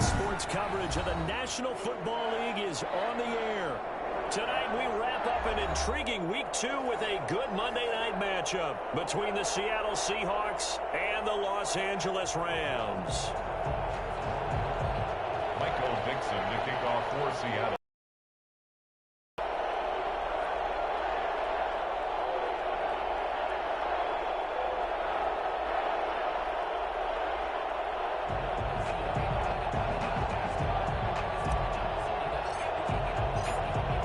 Sports coverage of the National Football League is on the air. Tonight we wrap up an intriguing Week 2 with a good Monday night matchup between the Seattle Seahawks and the Los Angeles Rams. Michael Dixon to kick off for Seattle.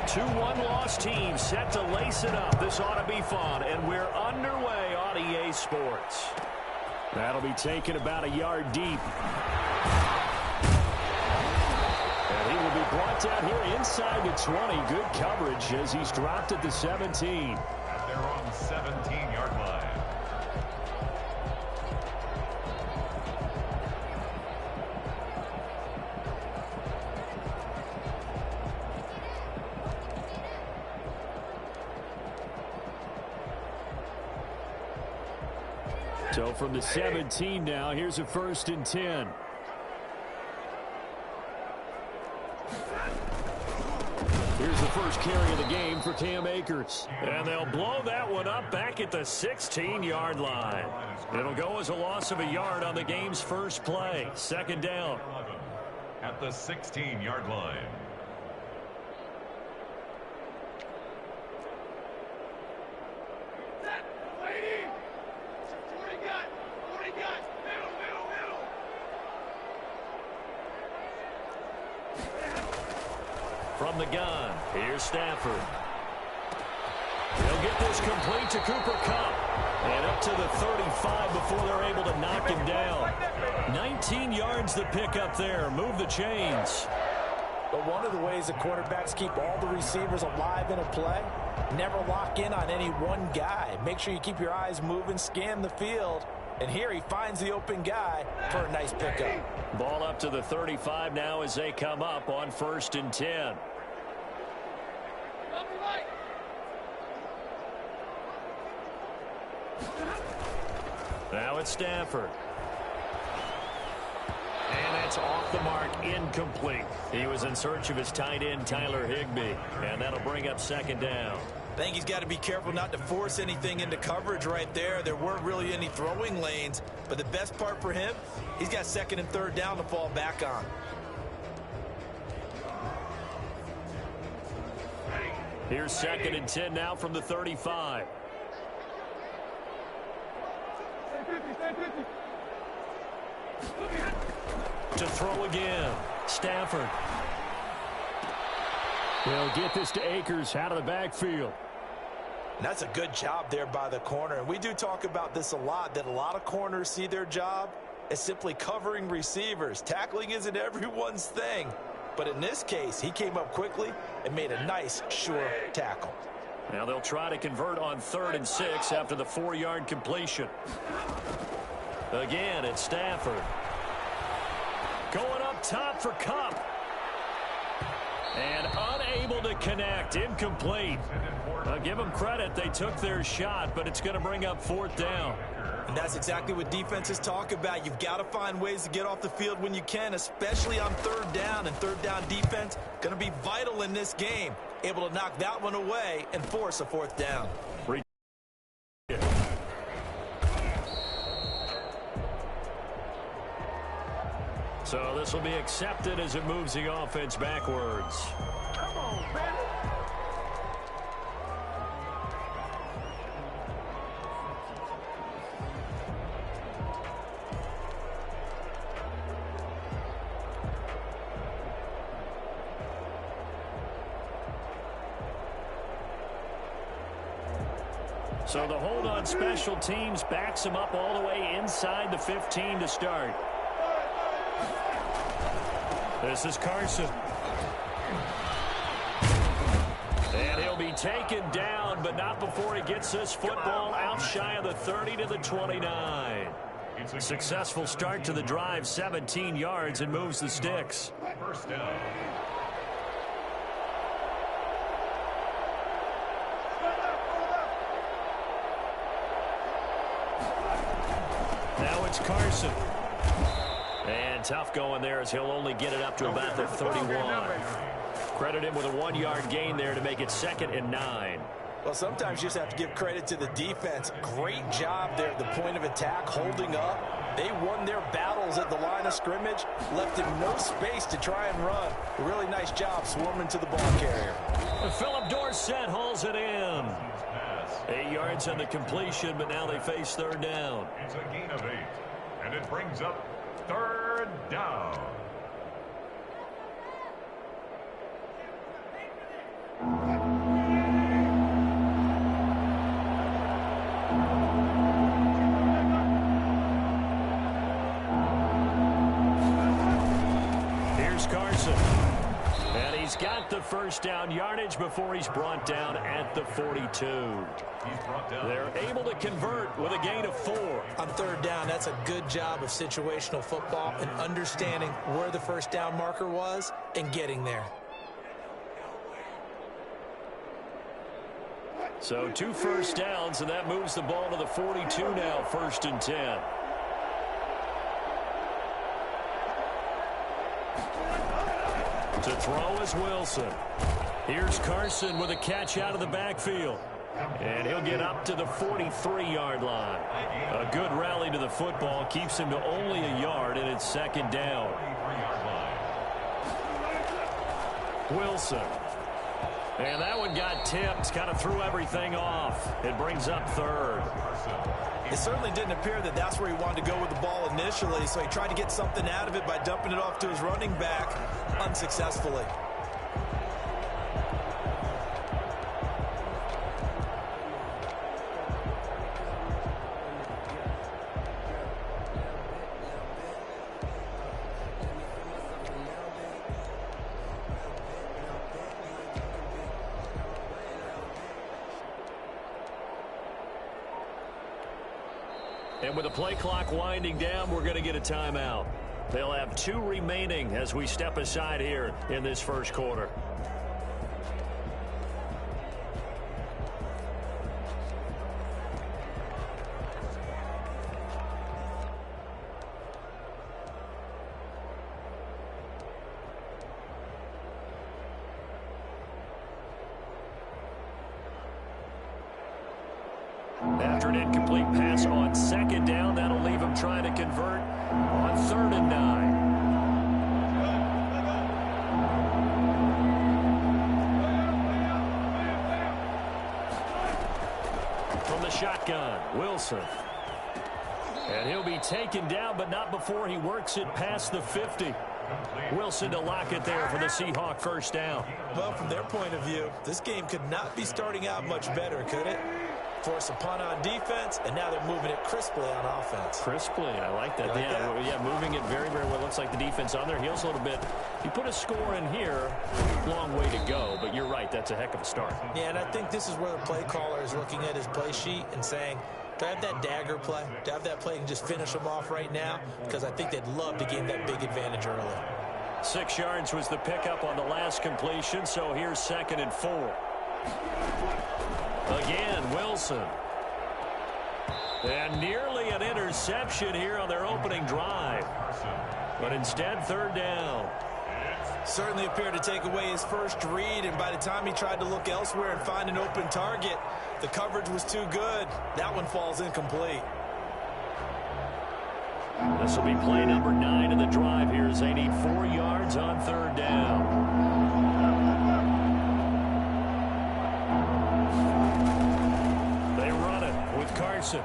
Two one-loss teams set to lace it up. This ought to be fun, and we're underway on EA Sports. That'll be taken about a yard deep. And he will be brought down here inside the 20. Good coverage as he's dropped at the 17. At their own 17-yard line. So from the 17 now, here's a 1st and 10. Here's the first carry of the game for Cam Akers. And they'll blow that one up back at the 16-yard line. It'll go as a loss of a yard on the game's first play. 2nd down. At the 16-yard line. From the gun, here's Stafford. He'll get this complete to Cooper Kupp. And up to the 35 before they're able to knock him down. 19 yards to pick up there. Move the chains. But one of the ways that quarterbacks keep all the receivers alive in a play, never lock in on any one guy. Make sure you keep your eyes moving, scan the field. And here he finds the open guy for a nice pickup. Ball up to the 35 now as they come up on 1st and 10. Now it's Stafford. And that's off the mark, incomplete. He was in search of his tight end, Tyler Higbee. And that'll bring up 2nd down. I think he's got to be careful not to force anything into coverage right there. There weren't really any throwing lanes. But the best part for him, he's got 2nd and 3rd down to fall back on. Here's 2nd and 10 now from the 35. To throw again. Stafford. He'll get this to Akers out of the backfield. And that's a good job there by the corner. And we do talk about this a lot, that a lot of corners see their job as simply covering receivers. Tackling isn't everyone's thing. But in this case, he came up quickly and made a nice, sure tackle. Now they'll try to convert on 3rd and 6 after the 4-yard completion. Again, it's Stafford. Going up top for Kupp. And unable to connect. Incomplete. I'll give them credit. They took their shot, but it's going to bring up 4th down. And that's exactly what defenses talk about. You've got to find ways to get off the field when you can, especially on 3rd down. And 3rd down defense going to be vital in this game. Able to knock that one away and force a 4th down. So this will be accepted as it moves the offense backwards. Come on, baby. So the hold on special teams backs him up all the way inside the 15 to start. This is Carson. And he'll be taken down, but not before he gets this football out shy of the 30 to the 29. Successful start to the drive, 17 yards, and moves the sticks. 1st down. Now it's Carson. And tough going there as he'll only get it up to about the 31. Credit him with a 1-yard gain there to make it 2nd and 9. Well, sometimes you just have to give credit to the defense. Great job there at the point of attack, holding up. They won their battles at the line of scrimmage, left him no space to try and run. A really nice job swarming to the ball carrier. And Philip Dorsett hauls it in. 8 yards on the completion, but now they face 3rd down. It's a gain of 8, and it brings up 3rd down. Here's Carson. And he's got the 1st down yardage before he's brought down at the 42. He's brought down. They're able to convert with a gain of 4. On 3rd down, that's a good job of situational football and understanding where the 1st down marker was and getting there. So 2 first downs, and that moves the ball to the 42 now, 1st and 10. To throw is Wilson. Here's Carson with a catch out of the backfield. And he'll get up to the 43-yard line. A good rally to the football keeps him to only a yard, and it's 2nd down. Wilson. And that one got tipped, kind of threw everything off. It brings up 3rd. It certainly didn't appear that that's where he wanted to go with the ball initially, so he tried to get something out of it by dumping it off to his running back unsuccessfully. And with the play clock winding down, we're going to get a timeout. They'll have 2 remaining as we step aside here in this 1st quarter. After an incomplete pass on 2nd down, that'll leave him trying to convert on 3rd and 9. From the shotgun, Wilson. And he'll be taken down, but not before he works it past the 50. Wilson to lock it there for the Seahawk 1st down. Well, from their point of view, this game could not be starting out much better, could it? Force a punt on defense, and now they're moving it crisply on offense. Crisply, I like that. Yeah, moving it very, very well. Looks like the defense on their heels a little bit. You put a score in here, long way to go, but you're right, that's a heck of a start. Yeah, and I think this is where the play caller is looking at his play sheet and saying, do I have that dagger play? Do I have that play and just finish them off right now? Because I think they'd love to gain that big advantage early. 6 yards was the pickup on the last completion, so here's 2nd and 4. Again, Wilson. And nearly an interception here on their opening drive. But instead, 3rd down. Certainly appeared to take away his first read, and by the time he tried to look elsewhere and find an open target, the coverage was too good. That one falls incomplete. This will be play number 9 of the drive here as they need 4 yards on 3rd down. Carson.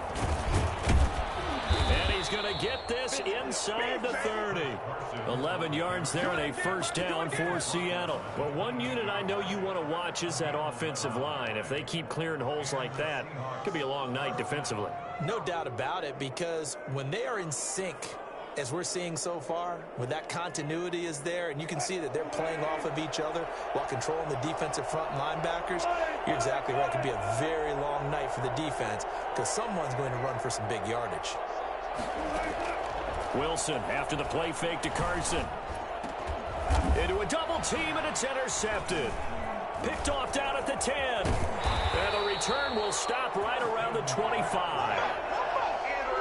And he's going to get this inside the 30. 11 yards there and a 1st down for Seattle. Well, one unit I know you want to watch is that offensive line. If they keep clearing holes like that, it could be a long night defensively. No doubt about it, because when they are in sync, as we're seeing so far, when that continuity is there, and you can see that they're playing off of each other while controlling the defensive front linebackers, you're exactly right. It could be a very long night for the defense because someone's going to run for some big yardage. Wilson after the play fake to Carson. Into a double team, and it's intercepted. Picked off down at the 10. And the return will stop right around the 25.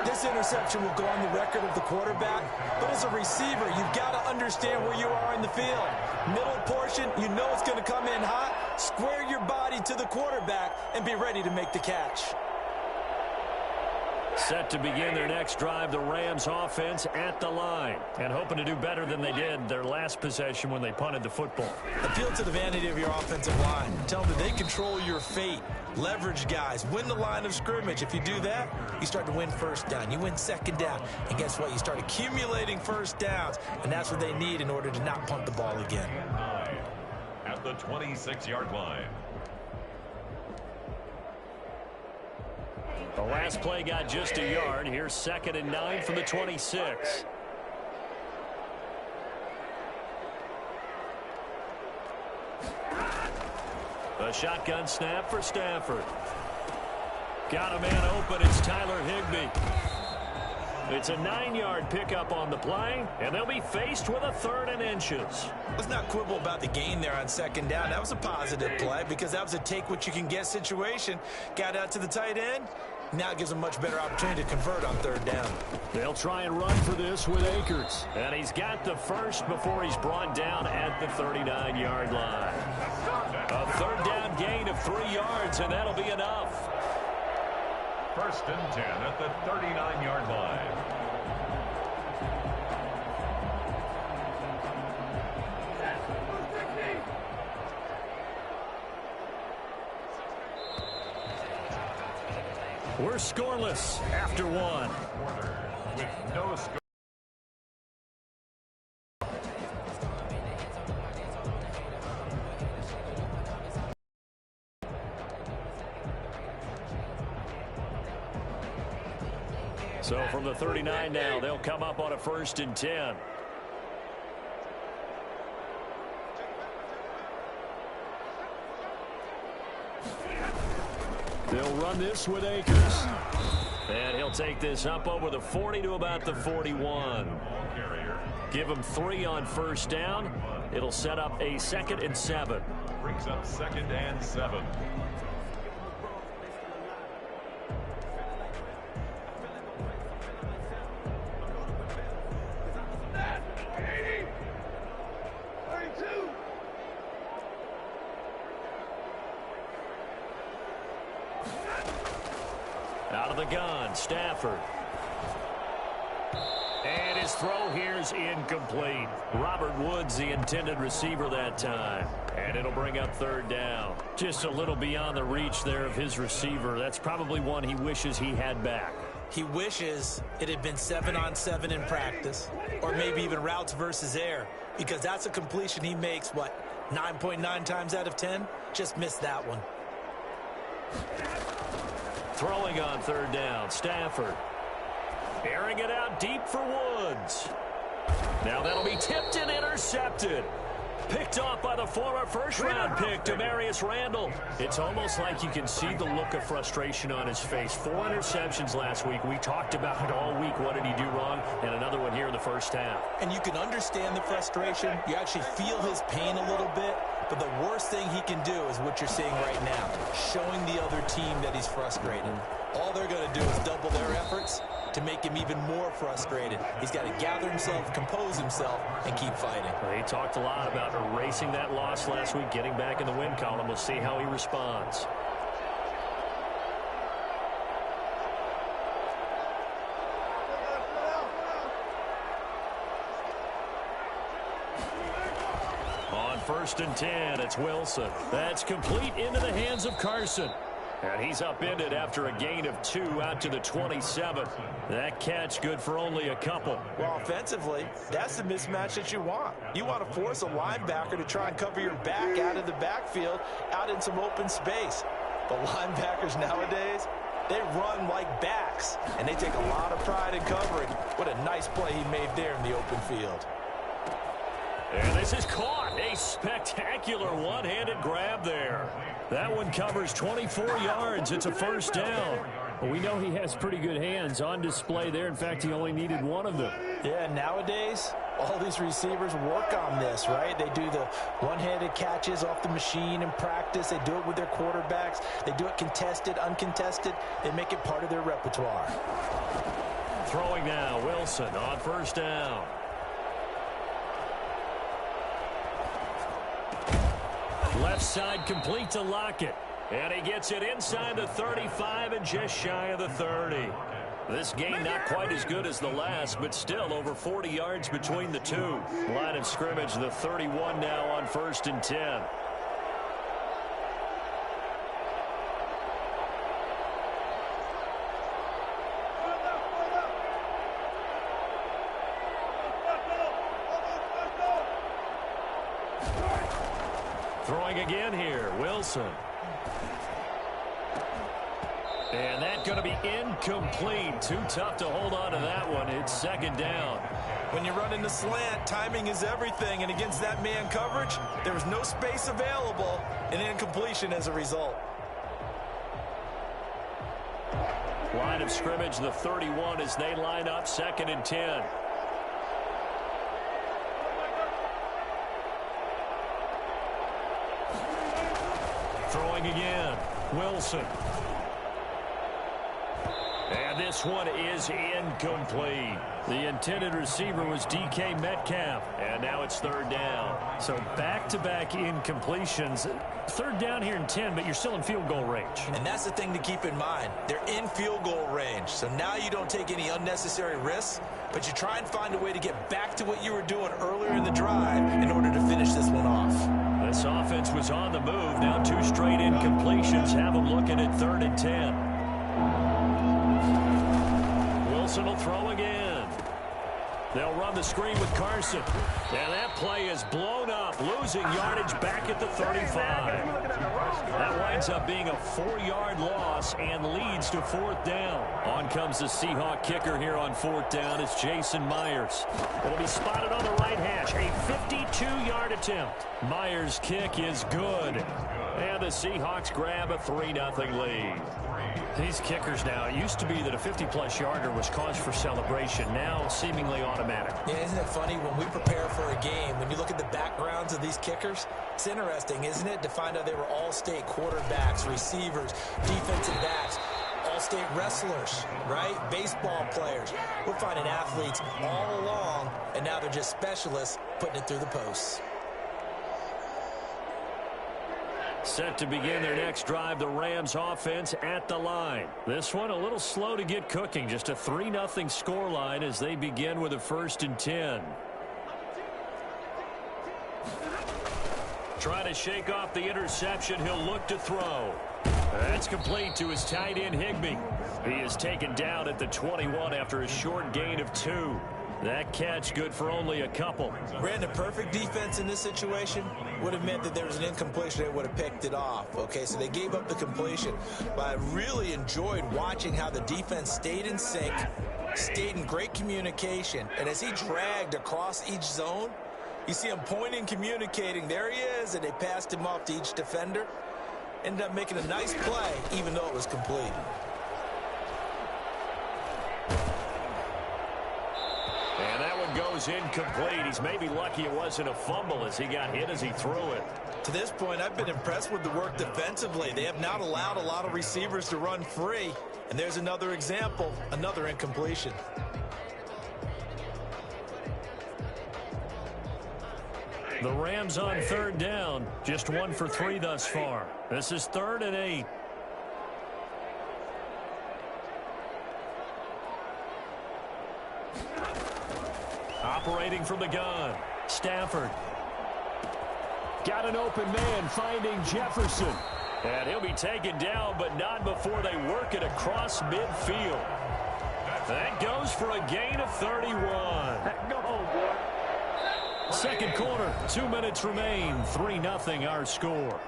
This interception will go on the record of the quarterback, but as a receiver, you've got to understand where you are in the field. Middle portion, you know it's going to come in hot. Square your body to the quarterback and be ready to make the catch. Set to begin their next drive, the Rams offense at the line, and hoping to do better than they did their last possession when they punted the football. Appeal to the vanity of your offensive line. Tell them that they control your fate. Leverage guys. Win the line of scrimmage. If you do that, you start to win first down. You win second down. And guess what? You start accumulating first downs, and that's what they need in order to not punt the ball again. At the 26-yard line. The last play got just a yard. Here's 2nd and 9 from the 26. A shotgun snap for Stafford. Got a man open. It's Tyler Higbee. It's a 9-yard pickup on the play, and they'll be faced with a 3rd and inches. Let's not quibble about the gain there on 2nd down. That was a positive play because that was a take-what-you-can-get situation. Got out to the tight end. Now it gives them a much better opportunity to convert on 3rd down. They'll try and run for this with Akers. And he's got the first before he's brought down at the 39-yard line. A 3rd down gain of 3 yards, and that'll be enough. 1st and 10 at the 39-yard line. We're scoreless after 1. With no score. So from the 39 now, they'll come up on a 1st and 10. They'll run this with Akers. And he'll take this up over the 40 to about the 41. Give him 3 on 1st down. It'll set up a 2nd and 7. Brings up 2nd and 7. Out of the gun, Stafford. And his throw here's incomplete. Robert Woods, the intended receiver that time. And it'll bring up 3rd down. Just a little beyond the reach there of his receiver. That's probably one he wishes he had back. He wishes it had been 7-on-7 in practice, or maybe even routes versus air, because that's a completion he makes, 9.9 times out of 10? Just missed that one. Throwing on 3rd down, Stafford. Airing it out deep for Woods. Now that'll be tipped and intercepted. Picked off by the former first-round pick, Demarius Randall. It's almost like you can see the look of frustration on his face. 4 interceptions last week. We talked about it all week. What did he do wrong? And another one here in the first half. And you can understand the frustration. You actually feel his pain a little bit. But the worst thing he can do is what you're seeing right now, showing the other team that he's frustrated. All they're going to do is double their efforts to make him even more frustrated. He's got to gather himself, compose himself, and keep fighting. Well, he talked a lot about erasing that loss last week, getting back in the win column. We'll see how he responds. On 1st and 10, it's Wilson. That's complete into the hands of Carson. And he's upended after a gain of 2 out to the 27. That catch good for only a couple. Well, offensively, that's the mismatch that you want. You want to force a linebacker to try and cover your back out of the backfield, out in some open space. But linebackers nowadays, they run like backs, and they take a lot of pride in covering. What a nice play he made there in the open field. And this is caught. A spectacular one-handed grab there. That one covers 24 yards. It's a 1st down. Well, we know he has pretty good hands on display there. In fact, he only needed 1 of them. Yeah, nowadays, all these receivers work on this, right? They do the one-handed catches off the machine in practice. They do it with their quarterbacks. They do it contested, uncontested. They make it part of their repertoire. Throwing now, Wilson on first down. Left side complete to Lockett. And he gets it inside the 35 and just shy of the 30. This game not quite as good as the last, but still over 40 yards between the two. Line of scrimmage, the 31 now on 1st and 10. Throwing again here, Wilson. And that's going to be incomplete. Too tough to hold on to that one. It's 2nd down. When you run in the slant, timing is everything. And against that man coverage, there was no space available. And incompletion as a result. Line of scrimmage, the 31 as they line up 2nd and 10. Throwing again, Wilson. And this one is incomplete. The intended receiver was DK Metcalf. And now it's 3rd down. So back-to-back incompletions. 3rd down here in 10, but you're still in field goal range. And that's the thing to keep in mind. They're in field goal range. So now you don't take any unnecessary risks, but you try and find a way to get back to what you were doing earlier in the drive in order to finish this one off. This offense was on the move. Now 2 straight incompletions have them looking at 3rd and 10. Wilson will throw again. They'll run the screen with Carson. And that play is blown up, losing yardage back at the 35. That winds up being a 4-yard loss and leads to 4th down. On comes the Seahawk kicker here on 4th down. It's Jason Myers. It'll be spotted on the right hash. A 52-yard attempt. Myers' kick is good. And the Seahawks grab a 3-0 lead. These kickers now, it used to be that a 50-plus yarder was cause for celebration. Now seemingly automatic. Yeah, isn't it funny when we prepare for a game, when you look at the backgrounds of these kickers, it's interesting, isn't it, to find out they were all-state quarterbacks, receivers, defensive backs, all-state wrestlers, right? Baseball players. We're finding athletes all along, and now they're just specialists putting it through the posts. Set to begin their next drive, the Rams offense at the line. This one a little slow to get cooking. Just a 3-0 scoreline as they begin with a 1st and 10. Trying to shake off the interception. He'll look to throw. That's complete to his tight end, Higbee. He is taken down at the 21 after a short gain of 2. That catch good for only a couple. Ran a perfect defense in this situation. Would have meant that there was an incompletion. They would have picked it off. Okay, so they gave up the completion. But I really enjoyed watching how the defense stayed in sync, stayed in great communication. And as he dragged across each zone, you see him pointing, communicating. There he is, and they passed him off to each defender. Ended up making a nice play, even though it was complete. And that one goes incomplete. He's maybe lucky it wasn't a fumble as he got hit as he threw it. To this point, I've been impressed with the work defensively. They have not allowed a lot of receivers to run free. And there's another example, another incompletion. The Rams on 3rd down, just 1 for 3 thus far. This is 3rd and 8. Operating from the gun, Stafford. Got an open man, finding Jefferson. And he'll be taken down, but not before they work it across midfield. That goes for a gain of 31. Second quarter, 2 minutes remain. 3-0 our score.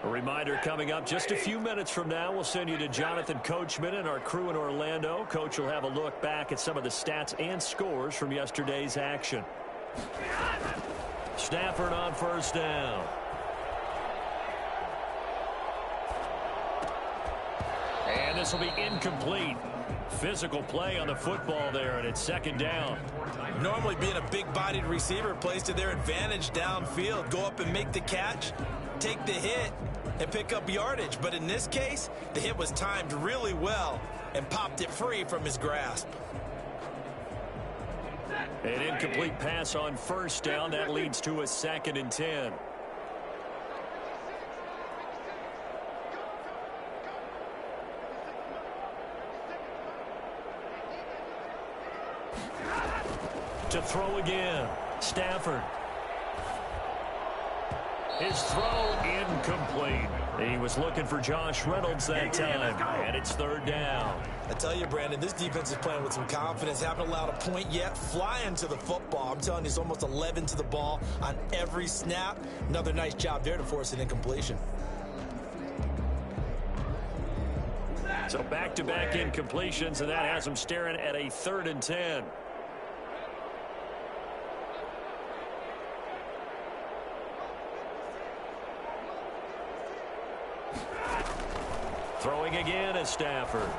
A reminder coming up just a few minutes from now. We'll send you to Jonathan Coachman and our crew in Orlando. Coach will have a look back at some of the stats and scores from yesterday's action. Stafford on first down. And this will be incomplete. Physical play on the football there, and it's 2nd down. Normally being a big-bodied receiver plays to their advantage downfield. Go up and make the catch, take the hit, and pick up yardage. But in this case, the hit was timed really well and popped it free from his grasp. An incomplete pass on first down. That leads to a 2nd and 10. To throw again, Stafford. His throw incomplete. He was looking for Josh Reynolds that time, and it's 3rd down. I tell you, Brandon, this defense is playing with some confidence. Haven't allowed a point yet. Flying to the football. I'm telling you, it's almost 11 to the ball on every snap. Another nice job there to force an incompletion. So back-to-back incompletions, and that has him staring at a 3rd and 10. Throwing again is Stafford.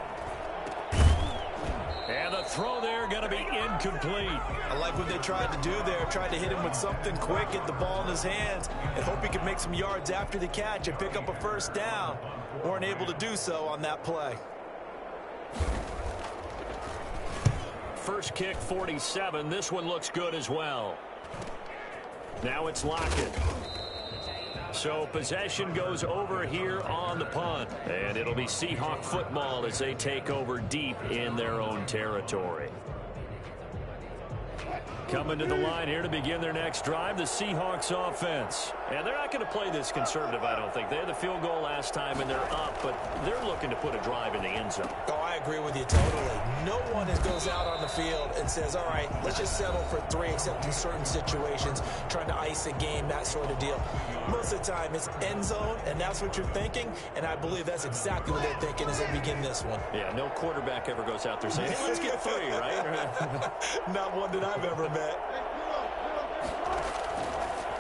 And the throw there going to be incomplete. I like what they tried to do there. Tried to hit him with something quick, get the ball in his hands, and hope he could make some yards after the catch and pick up a 1st down. Weren't able to do so on that play. First kick, 47. This one looks good as well. Now it's Lockett. So possession goes over here on the punt. And it'll be Seahawk football as they take over deep in their own territory. Coming to the line here to begin their next drive, the Seahawks offense. And they're not going to play this conservative, I don't think. They had the field goal last time, and they're up, but they're looking to put a drive in the end zone. Oh, I agree with you totally. No one goes out on the field and says, all right, let's just settle for 3, except in certain situations, trying to ice a game, that sort of deal. Most of the time, it's end zone, and that's what you're thinking, and I believe that's exactly what they're thinking as they begin this one. Yeah, no quarterback ever goes out there saying, hey, let's get 3, right? Not one that I've ever met.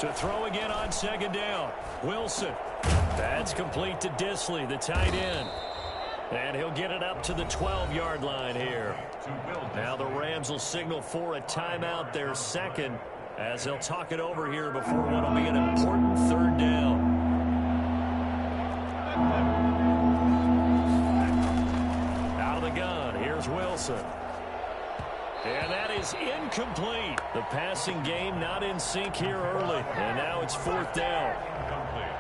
To throw again on 2nd down. Wilson. That's complete to Disley, the tight end. And he'll get it up to the 12-yard line here. Now the Rams will signal for a timeout, their 2nd, as they'll talk it over here before what will be an important 3rd down. Out of the gun, here's Wilson. And that is incomplete. The passing game not in sync here early. And now it's 4th down.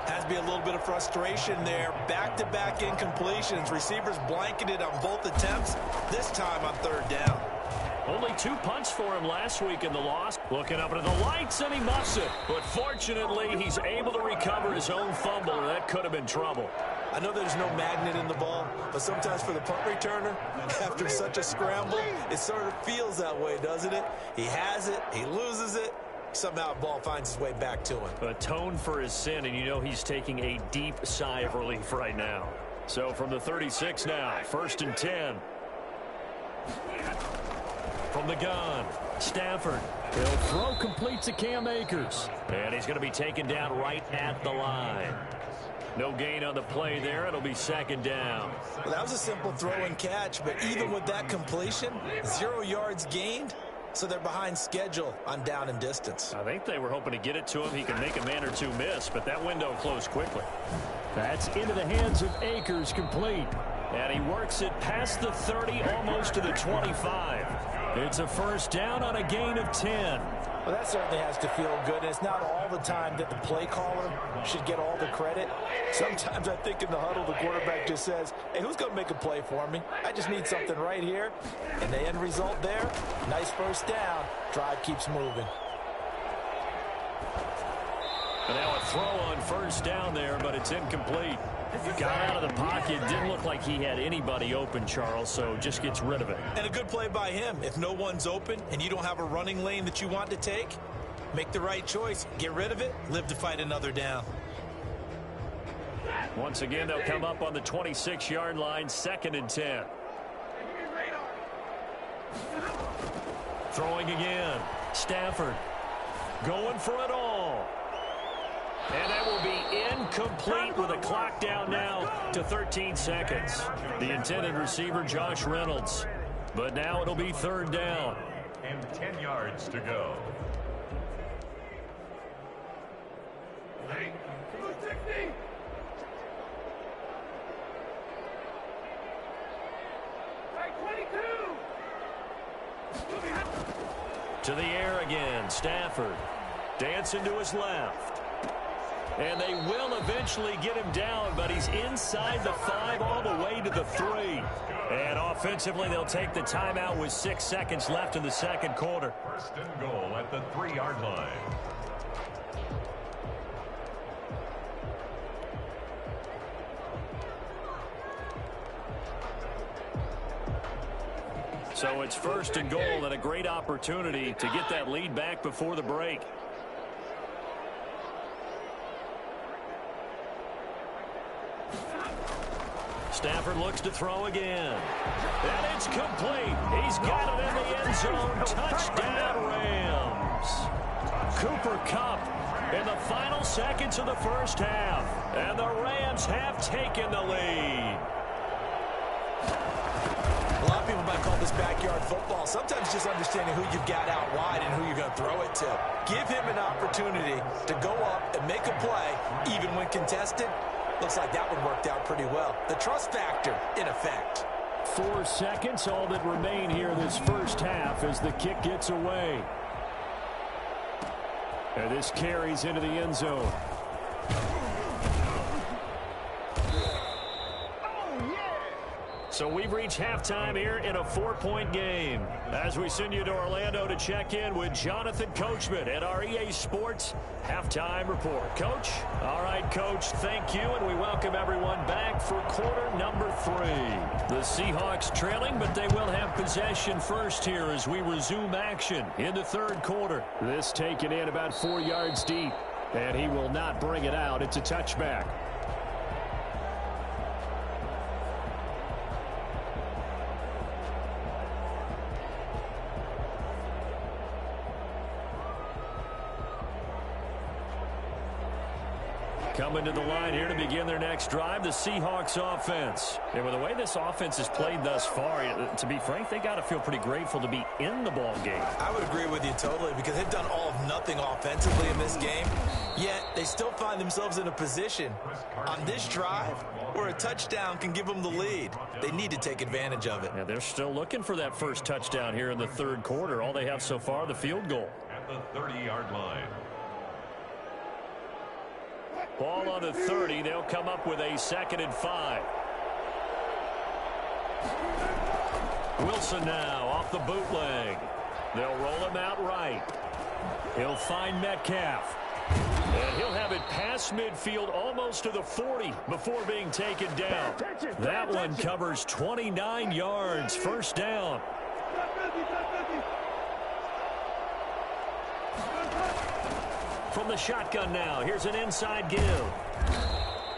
Has to be a little bit of frustration there. Back-to-back incompletions. Receivers blanketed on both attempts. This time on 3rd down. Only 2 punts for him last week in the loss. Looking up into the lights, and he muffs it. But fortunately, he's able to recover his own fumble, and that could have been trouble. I know there's no magnet in the ball, but sometimes for the punt returner, after such a scramble, it sort of feels that way, doesn't it? He has it, he loses it, somehow the ball finds its way back to him. Atone for his sin, and you know he's taking a deep sigh of relief right now. So from the 36 now, 1st and 10. From the gun, Stafford. He'll throw complete to Cam Akers. And he's going to be taken down right at the line. No gain on the play there. It'll be 2nd down. Well, that was a simple throw and catch, but even with that completion, 0 yards gained, so they're behind schedule on down and distance. I think they were hoping to get it to him. He can make a man or 2 miss, but that window closed quickly. That's into the hands of Akers, complete. And he works it past the 30, almost to the 25. It's a 1st down on a gain of 10. Well, that certainly has to feel good. And it's not all the time that the play caller should get all the credit. Sometimes I think in the huddle, the quarterback just says, hey, who's going to make a play for me? I just need something right here. And the end result there, nice 1st down. Drive keeps moving. And now a throw on 1st down there, but it's incomplete. Got out of the pocket. Didn't look like he had anybody open, Charles, so just gets rid of it. And a good play by him. If no one's open and you don't have a running lane that you want to take, make the right choice. Get rid of it. Live to fight another down. Once again, they'll come up on the 26-yard line, 2nd and 10. Throwing again. Stafford going for it all. And that will be incomplete with a clock down now to 13 seconds. The intended receiver, Josh Reynolds. But now it'll be 3rd down. And 10 yards to go. To the air again. Stafford dancing to his left. And they will eventually get him down, but he's inside the 5 all the way to the 3. And offensively, they'll take the timeout with 6 seconds left in the second quarter. First and goal at the 3-yard line. So it's first and goal and a great opportunity to get that lead back before the break. Stafford looks to throw again. And it's complete. He's got it in the end zone. Touchdown, Rams. Cooper Kupp in the final seconds of the first half. And the Rams have taken the lead. A lot of people might call this backyard football. Sometimes just understanding who you've got out wide and who you're going to throw it to. Give him an opportunity to go up and make a play, even when contested. Looks like that one worked out pretty well. The trust factor, in effect. 4 seconds, all that remain here this first half as the kick gets away. And this carries into the end zone. So we've reached halftime here in a 4-point game. As we send you to Orlando to check in with Jonathan Coachman at our EA Sports Halftime Report. Coach? All right, Coach, thank you, and we welcome everyone back for quarter number 3. The Seahawks trailing, but they will have possession first here as we resume action in the third quarter. This taken in about 4 yards deep, and he will not bring it out. It's a touchback. Coming to the line here to begin their next drive, the Seahawks offense. And with the way this offense has played thus far, to be frank, they got to feel pretty grateful to be in the ball game. I would agree with you totally because they've done all of nothing offensively in this game, yet they still find themselves in a position on this drive where a touchdown can give them the lead. They need to take advantage of it. Yeah, they're still looking for that first touchdown here in the third quarter. All they have so far, the field goal. At the 30-yard line. Ball on the 30. They'll come up with a 2nd and 5. Wilson now off the bootleg. They'll roll him out right. He'll find Metcalf. And he'll have it past midfield almost to the 40 before being taken down. That one covers 29 yards. First down. From the shotgun now, here's an inside give.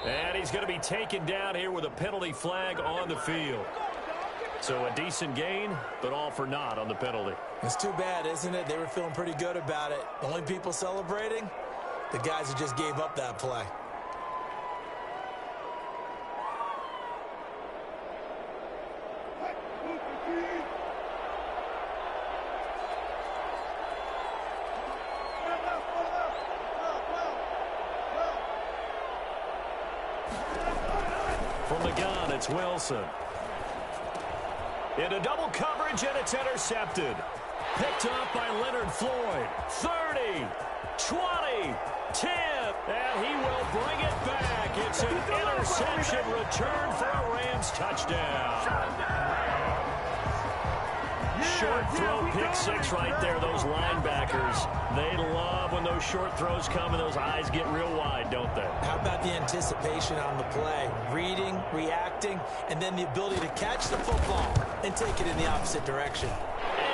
And he's going to be taken down here with a penalty flag on the field. So a decent gain, but all for naught on the penalty. It's too bad, isn't it? They were feeling pretty good about it. The only people celebrating, the guys who just gave up that play. From the gun, it's Wilson. Into double coverage, and it's intercepted. Picked up by Leonard Floyd. 30, 20, 10, and he will bring it back. It's an interception return for a Rams touchdown. Short throw, pick 6 right there. Those linebackers, they love when those short throws come and those eyes get real wide, don't they? How about the anticipation on the play? Reading, reacting, and then the ability to catch the football and take it in the opposite direction.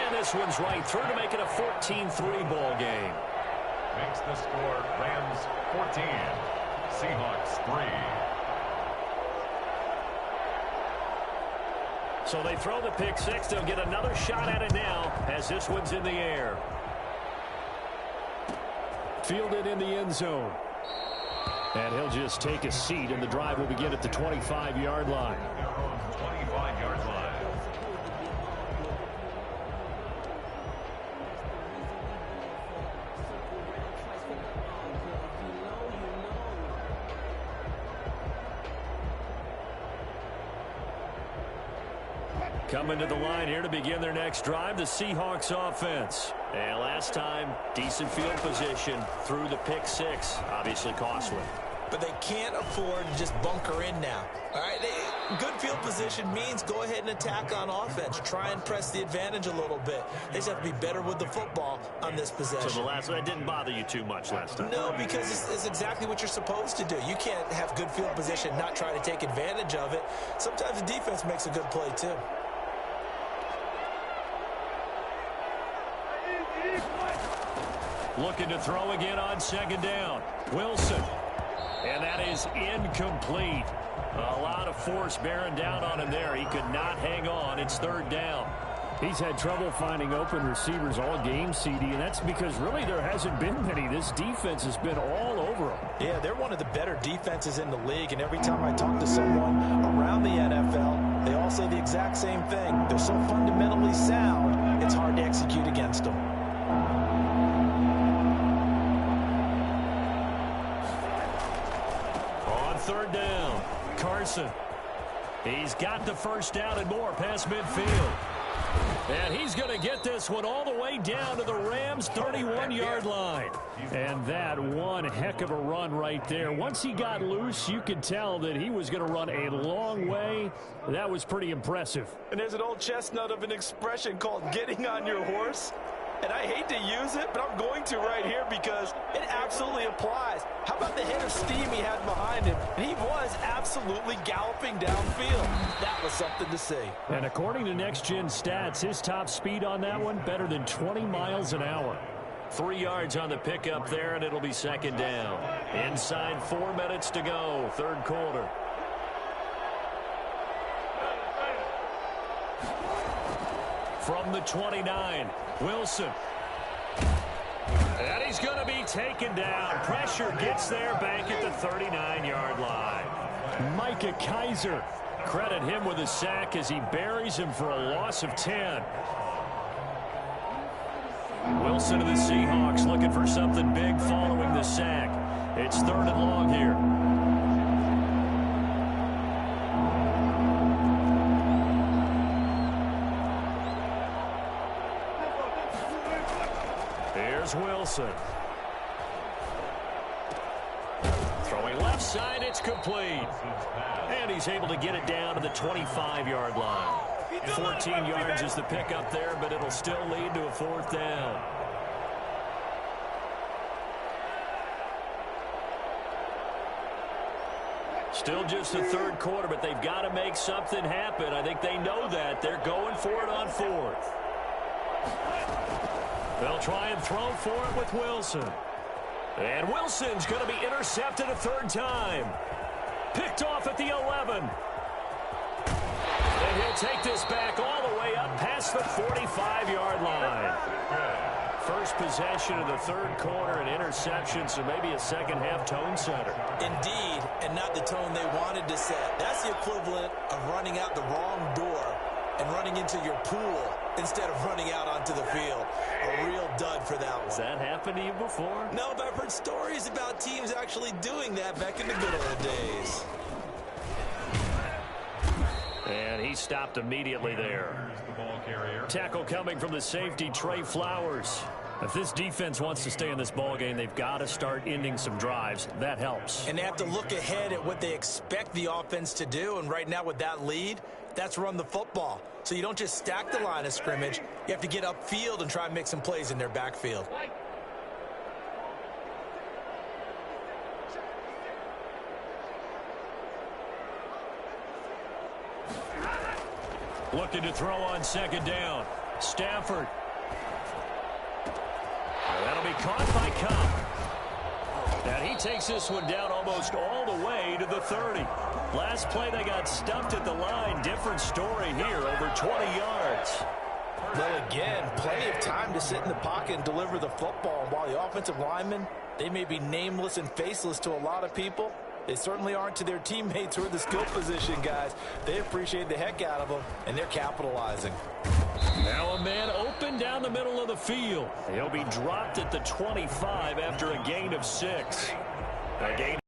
And this one's right through to make it a 14-3 ball game. Makes the score Rams 14, Seahawks 3. So they throw the pick 6. They'll get another shot at it now as this one's in the air. Fielded in the end zone. And he'll just take a seat, and the drive will begin at the 25-yard line. Their own 25-yard line. Coming to the line here to begin their next drive, the Seahawks offense. And last time, decent field position through the pick six. Obviously costly. But they can't afford to just bunker in now. All right, good field position means go ahead and attack on offense. Try and press the advantage a little bit. They just have to be better with the football on this possession. So that didn't bother you too much last time? No, because it's exactly what you're supposed to do. You can't have good field position, not try to take advantage of it. Sometimes the defense makes a good play too. Looking to throw again on second down. Wilson. And that is incomplete. A lot of force bearing down on him there. He could not hang on. It's third down. He's had trouble finding open receivers all game, CD, and that's because really there hasn't been many. This defense has been all over him. Yeah, they're one of the better defenses in the league, and every time I talk to someone around the NFL, they all say the exact same thing. They're so fundamentally sound, it's hard to execute against them. Third down. Carson. He's got the first down and more past midfield. And he's going to get this one all the way down to the Rams' 31-yard line. And that one heck of a run right there. Once he got loose, you could tell that he was going to run a long way. That was pretty impressive. And there's an old chestnut of an expression called getting on your horse. And I hate to use it, but I'm going to right here because it absolutely applies. How about the hit of steam he had behind him? And he was absolutely galloping downfield. That was something to see. And according to Next Gen Stats, his top speed on that one, better than 20 miles an hour. 3 yards on the pickup there, and it'll be second down. Inside 4 minutes to go, third quarter. From the 29, Wilson. And he's going to be taken down. Pressure gets there back at the 39-yard line. Micah Kaiser. Credit him with a sack as he buries him for a loss of 10. Wilson of the Seahawks looking for something big following the sack. It's third and long here. Here's Wilson. Throwing left side, it's complete. And he's able to get it down to the 25-yard line. 14 yards is the pickup there, but it'll still lead to a fourth down. Still just the third quarter, but they've got to make something happen. I think they know that. They're going for it on fourth. They'll try and throw for it with Wilson. And Wilson's going to be intercepted a third time. Picked off at the 11. And he'll take this back all the way up past the 45-yard line. First possession of the third quarter, an interception, so maybe a second-half tone setter. Indeed, and not the tone they wanted to set. That's the equivalent of running out the wrong door and running into your pool instead of running out onto the field. A real dud for that one. Has that happened to you before? No, but I've heard stories about teams actually doing that back in the good old days. And he stopped immediately there. Tackle coming from the safety, Trey Flowers. If this defense wants to stay in this ballgame, they've got to start ending some drives. That helps. And they have to look ahead at what they expect the offense to do. And right now with that lead, that's run the football. So you don't just stack the line of scrimmage. You have to get upfield and try and make some plays in their backfield. Looking to throw on second down. Stafford. That'll be caught by Cup. And he takes this one down almost all the way to the 30. Last play, they got stumped at the line. Different story here, over 20 yards. Well, again, plenty of time to sit in the pocket and deliver the football. And while the offensive linemen, they may be nameless and faceless to a lot of people, they certainly aren't to their teammates who are the skill position guys. They appreciate the heck out of them, and they're capitalizing. Now a man open down the middle of the field. He'll be dropped at the 25 after a gain of 6. A gain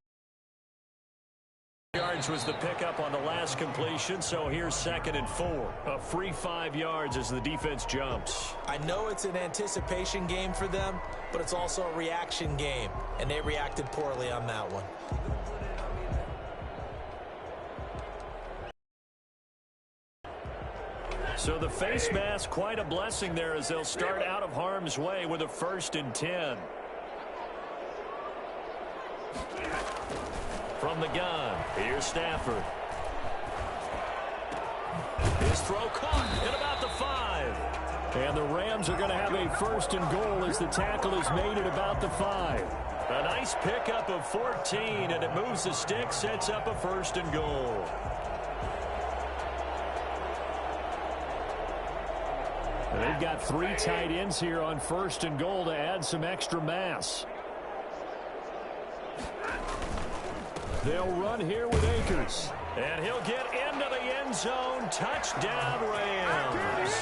of yards was the pickup on the last completion, so here's 2nd and 4. A free 5 yards as the defense jumps. I know it's an anticipation game for them, but it's also a reaction game, and they reacted poorly on that one. So the face mask, quite a blessing there as they'll start out of harm's way with a 1st and 10. From the gun, here's Stafford. His throw caught at about the 5. And the Rams are going to have a 1st and goal as the tackle is made at about the 5. A nice pickup of 14, and it moves the stick, sets up a 1st and goal. And they've got 3 tight ends here on 1st and goal to add some extra mass. They'll run here with Akers. And he'll get into the end zone. Touchdown, Rams.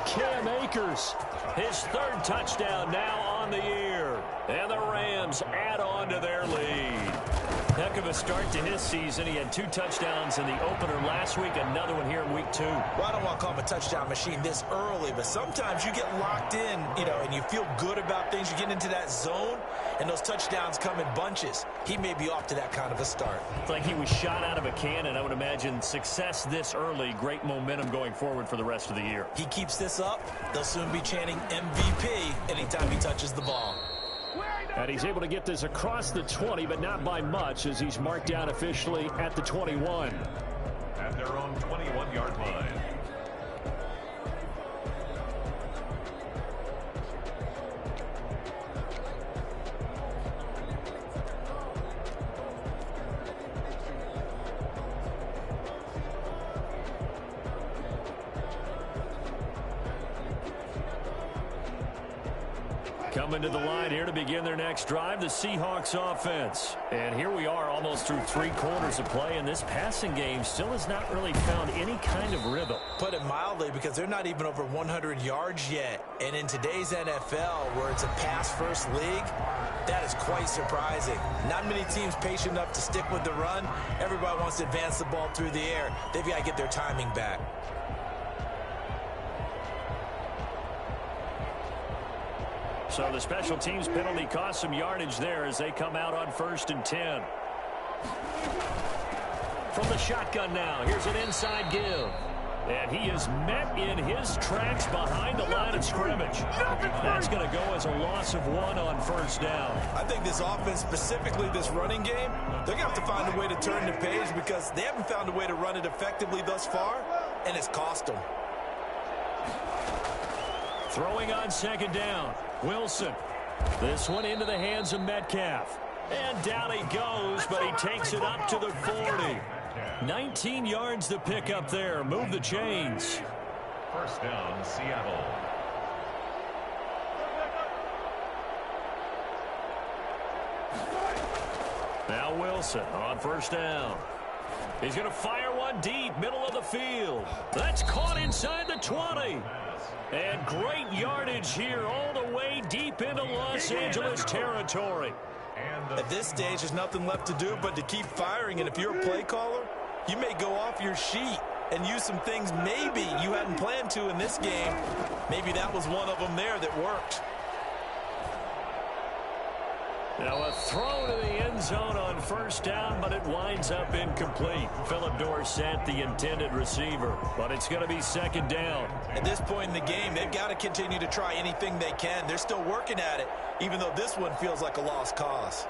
Cam Akers, his 3rd touchdown now on the year. And the Rams add on to their lead. Heck of a start to his season. He had 2 touchdowns in the opener last week, another one here in week 2. Well, I don't want to call him a touchdown machine this early, but sometimes you get locked in, and you feel good about things. You get into that zone, and those touchdowns come in bunches. He may be off to that kind of a start. It's like he was shot out of a cannon. I would imagine success this early, great momentum going forward for the rest of the year. He keeps this up, they'll soon be chanting MVP anytime he touches the ball. And he's able to get this across the 20, but not by much, as he's marked down officially at the 21. At their own 21-yard line. Coming to the line here to begin their next drive, the Seahawks offense. And here we are almost through 3 quarters of play, and this passing game still has not really found any kind of rhythm. Put it mildly, because they're not even over 100 yards yet. And in today's NFL, where it's a pass-first league, that is quite surprising. Not many teams patient enough to stick with the run. Everybody wants to advance the ball through the air. They've got to get their timing back. So the special teams penalty cost some yardage there as they come out on 1st and 10. From the shotgun now, here's an inside give. And he is met in his tracks behind the line of scrimmage. That's going to go as a loss of 1 on 1st down. I think this offense, specifically this running game, they're going to have to find a way to turn the page because they haven't found a way to run it effectively thus far, and it's cost them. Throwing on 2nd down. Wilson. This one into the hands of Metcalf. And down he goes, but he takes it up to the 40. 19 yards to pick up there. Move the chains. 1st down, Seattle. Now Wilson on 1st down. He's going to fire one deep, middle of the field. That's caught inside the 20. And great yardage here all the way deep into Los Angeles territory. At this stage, there's nothing left to do but to keep firing. And if you're a play caller, you may go off your sheet and use some things maybe you hadn't planned to in this game. Maybe that was one of them there that worked. Now a throw to the end zone on 1st down, but it winds up incomplete. Philip Dorsett, the intended receiver, but it's going to be 2nd down. At this point in the game, they've got to continue to try anything they can. They're still working at it, even though this one feels like a lost cause.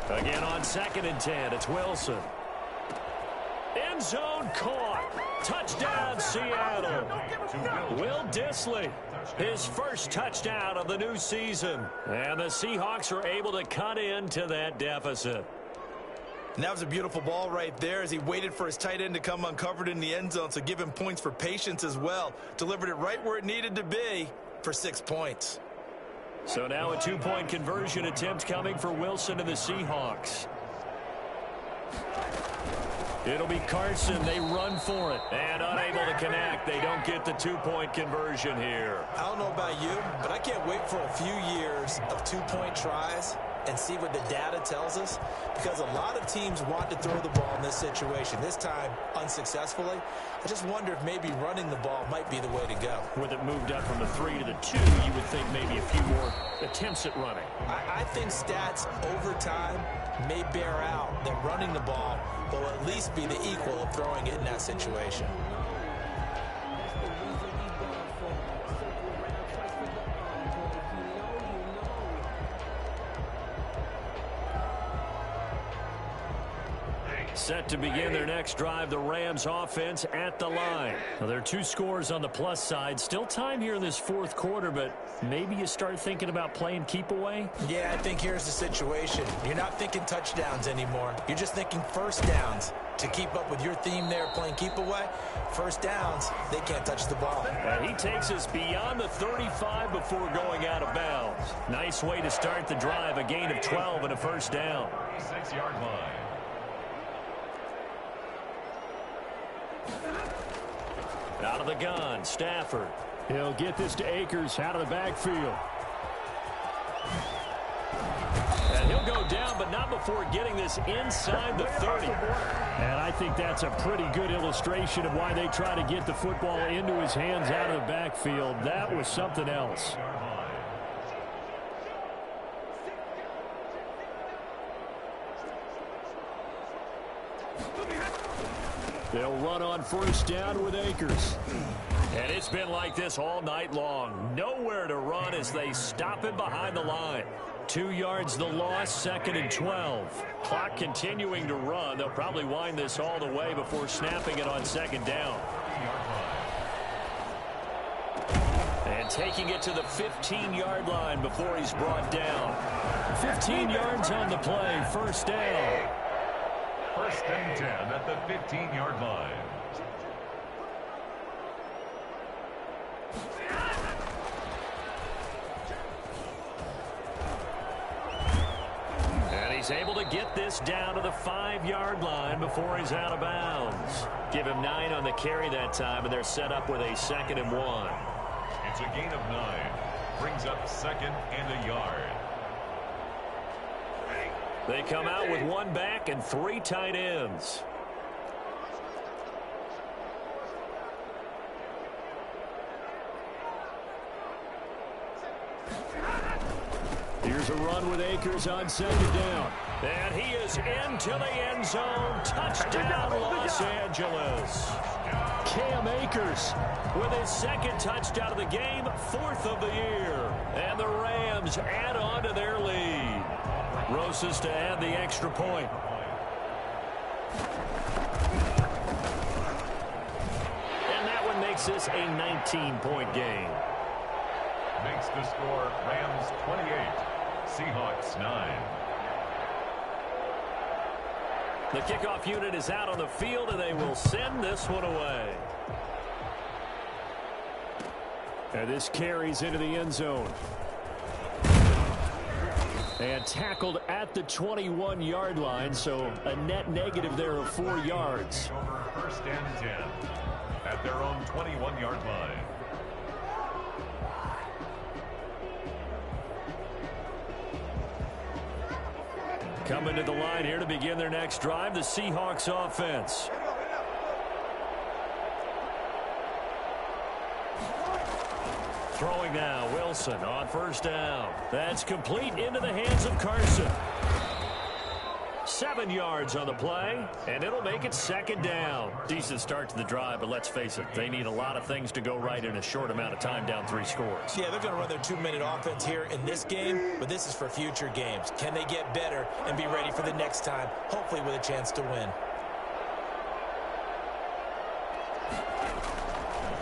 Again on 2nd and 10, it's Wilson. End zone caught. Touchdown, Seattle. Will Dissly, his 1st touchdown of the new season. And the Seahawks are able to cut into that deficit. And that was a beautiful ball right there as he waited for his tight end to come uncovered in the end zone, so give him points for patience as well. Delivered it right where it needed to be for 6 points. So now a two-point conversion attempt coming for Wilson and the Seahawks. It'll be Carson. They run for it. And unable to connect. They don't get the two-point conversion here. I don't know about you, but I can't wait for a few years of two-point tries and see what the data tells us, because a lot of teams want to throw the ball in this situation, this time unsuccessfully. I just wonder if maybe running the ball might be the way to go. With it moved up from the 3 to the 2, you would think maybe a few more attempts at running. I think stats over time may bear out that running the ball will at least be the equal of throwing it in that situation. Set to begin their next drive, the Rams offense at the line. Well, there are 2 scores on the plus side. Still time here in this fourth quarter, but maybe you start thinking about playing keep away? Yeah, I think here's the situation. You're not thinking touchdowns anymore. You're just thinking first downs. To keep up with your theme there, playing keep away, first downs, they can't touch the ball. And he takes us beyond the 35 before going out of bounds. Nice way to start the drive, a gain of 12 and a first down. 6-yard line. Out of the gun, Stafford. He'll get this to Akers out of the backfield. And he'll go down, but not before getting this inside the 30. And I think that's a pretty good illustration of why they try to get the football into his hands out of the backfield. That was something else. They'll run on first down with Akers. And it's been like this all night long. Nowhere to run as they stop him behind the line. 2 yards the loss, 2nd and 12. Clock continuing to run. They'll probably wind this all the way before snapping it on 2nd down. And taking it to the 15-yard line before he's brought down. 15 yards on the play, first down. 1st and 10 at the 15-yard line. And he's able to get this down to the 5-yard line before he's out of bounds. Give him 9 on the carry that time, and they're set up with a 2nd and 1. It's a gain of 9. Brings up 2nd and a yard. They come out with 1 back and 3 tight ends. Here's a run with Akers on 2nd down. And he is into the end zone. Touchdown, Los Angeles. Cam Akers with his 2nd touchdown of the game, 4th of the year. And the Rams add on to their lead. Rosas to add the extra point. And that one makes this a 19-point game. Makes the score Rams 28, Seahawks 9. The kickoff unit is out on the field, and they will send this one away. And this carries into the end zone. And tackled at the 21-yard line, so a net negative there of 4 yards. Over 1st and 10 at their own 21-yard line. Coming to the line here to begin their next drive, the Seahawks offense. Throwing now, Wilson on first down. That's complete into the hands of Carson. 7 yards on the play, and it'll make it 2nd down. Decent start to the drive, but let's face it, they need a lot of things to go right in a short amount of time, down 3 scores. Yeah, they're going to run their 2-minute offense here in this game, but this is for future games. Can they get better and be ready for the next time, hopefully with a chance to win?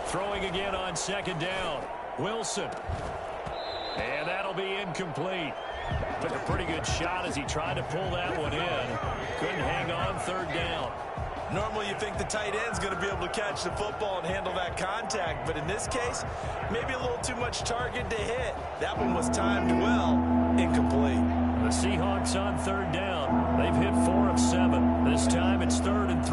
Throwing again on 2nd down. Wilson. And that'll be incomplete. Took a pretty good shot as he tried to pull that one in. Couldn't hang on 3rd down. Normally you think the tight end's going to be able to catch the football and handle that contact, but in this case, maybe a little too much target to hit. That one was timed well, incomplete. The Seahawks on third down. They've hit 4 of 7. This time it's 3rd and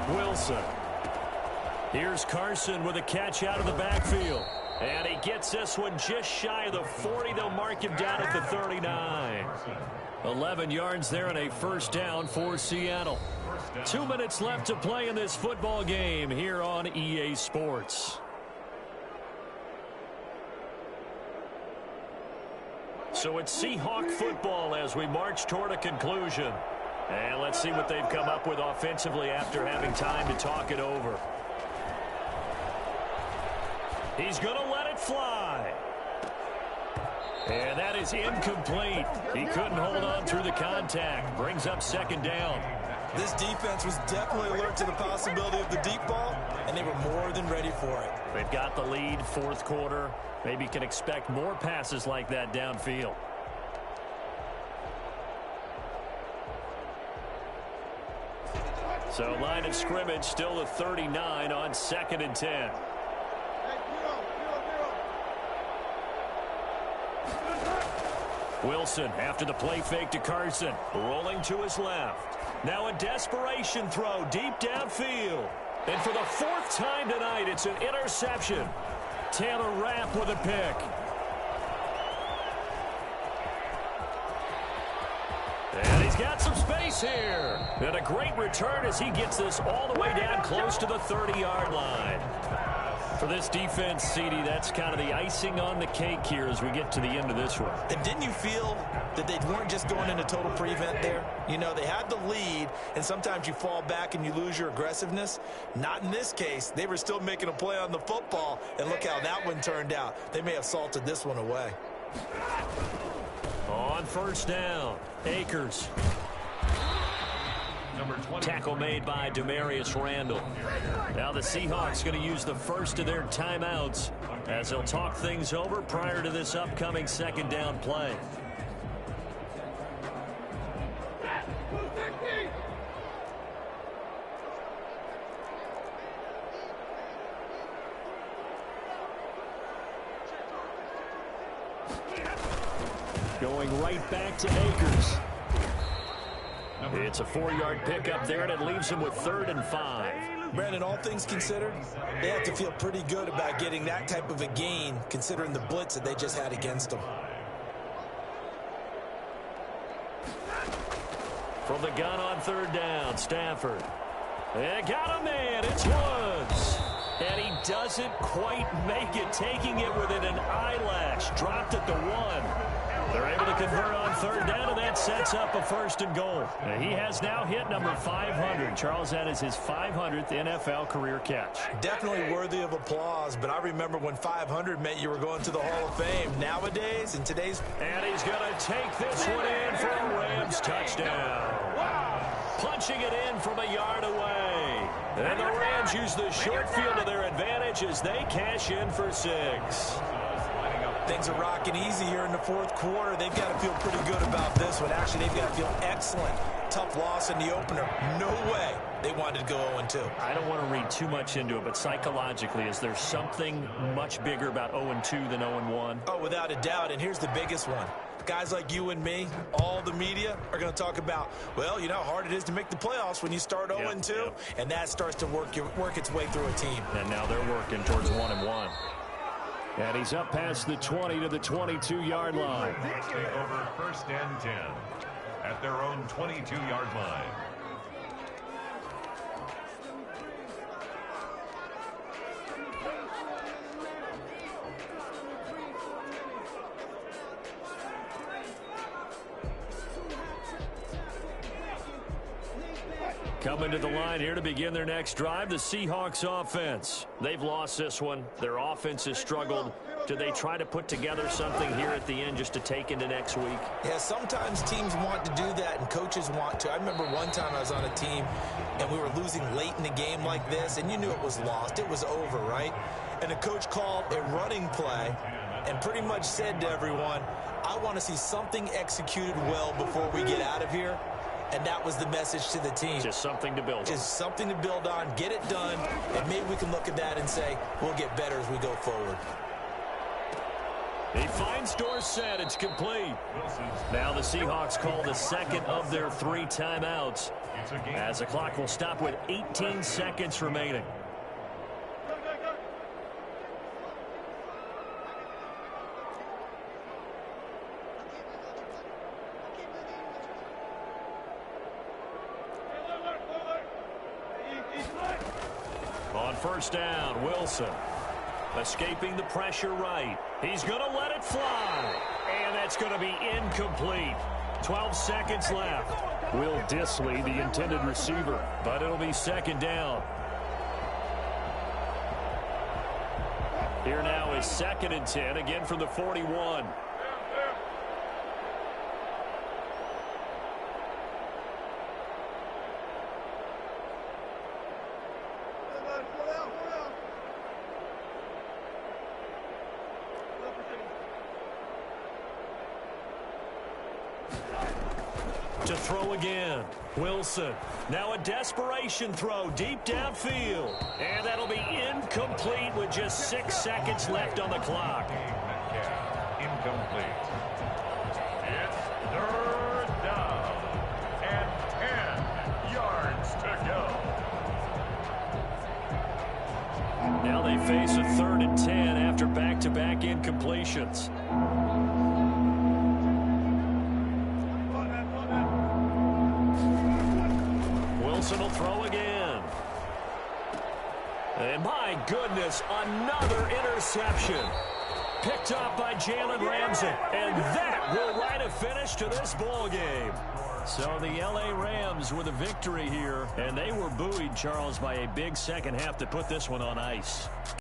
3. Wilson. Here's Carson with a catch out of the backfield. And he gets this one just shy of the 40. They'll mark him down at the 39. 11 yards there and a first down for Seattle. 2 minutes left to play in this football game here on EA Sports. So it's Seahawk football as we march toward a conclusion. And let's see what they've come up with offensively after having time to talk it over. He's going to let it fly. And that is incomplete. He couldn't hold on through the contact. Brings up second down. This defense was definitely alert to the possibility of the deep ball, and they were more than ready for it. They've got the lead, fourth quarter. Maybe can expect more passes like that downfield. So line of scrimmage still the 39 on 2nd and 10. Wilson after the play fake to Carson. Rolling to his left. Now a desperation throw deep downfield. And for the 4th time tonight, it's an interception. Taylor Rapp with a pick. And he's got some space here. And a great return as he gets this all the way down close to the 30-yard line. For this defense, CD, that's kind of the icing on the cake here as we get to the end of this one. And didn't you feel that they weren't just going into total prevent there? You know, they had the lead, and sometimes you fall back and you lose your aggressiveness. Not in this case. They were still making a play on the football, and look how that one turned out. They may have salted this one away. On first down, Akers. Tackle made by Demarius Randall. Now the Seahawks going to use the first of their timeouts as they'll talk things over prior to this upcoming second down play. Going right back to Akers. It's a 4-yard pickup there, and it leaves him with 3rd and 5. Brandon, all things considered, they have to feel pretty good about getting that type of a gain, considering the blitz that they just had against them. From the gun on 3rd down, Stafford. And got a man, it's Woods. And he doesn't quite make it, taking it within an eyelash. Dropped at the 1. They're able to convert on 3rd down, and that sets up a 1st and goal. He has now hit number 500. Charles, that is his 500th NFL career catch. Definitely worthy of applause, but I remember when 500 meant you were going to the Hall of Fame. Nowadays, in today's... And he's going to take this one in for a Rams touchdown. Punching it in from a yard away. And the Rams use the short field to their advantage as they cash in for 6. Things are rocking easy here in the 4th quarter. They've got to feel pretty good about this one. Actually, they've got to feel excellent. Tough loss in the opener. No way they wanted to go 0-2. I don't want to read too much into it, but psychologically, is there something much bigger about 0-2 than 0-1? Oh, without a doubt, and here's the biggest one. Guys like you and me, all the media, are going to talk about, well, you know how hard it is to make the playoffs when you start 0-2, and that starts to work its way through a team. And now they're working towards 1-1. And he's up past the 20 to the 22-yard line. Take over 1st and 10 at their own 22-yard line. Coming to the line here to begin their next drive, the Seahawks offense. They've lost this one. Their offense has struggled. Do they try to put together something here at the end just to take into next week? Yeah, sometimes teams want to do that and coaches want to. I remember one time I was on a team and we were losing late in the game like this, and you knew it was lost. It was over, right? And the coach called a running play and pretty much said to everyone, I want to see something executed well before we get out of here. And that was the message to the team. Just something to build on. Just something to build on, get it done, and maybe we can look at that and say, we'll get better as we go forward. He finds Dorsett. It's complete. Now the Seahawks call the second of their 3 timeouts, as the clock will stop with 18 seconds remaining. On first down, Wilson. Escaping the pressure right. He's going to let it fly. And that's going to be incomplete. 12 seconds left. Will Dissly, the intended receiver. But it'll be second down. Here now is 2nd and 10, again from the 41. To throw again. Wilson. Now a desperation throw deep downfield. And that'll be incomplete with just 6 seconds left on the clock. Incomplete. It's 3rd down and 10 yards to go. Now they face a 3rd and 10 after back-to-back incompletions. Wilson will throw again. And my goodness, another interception. Picked up by Jalen Ramsey. And that will write a finish to this ball game. So the L.A. Rams with a victory here. And they were buoyed, Charles, by a big second half to put this one on ice.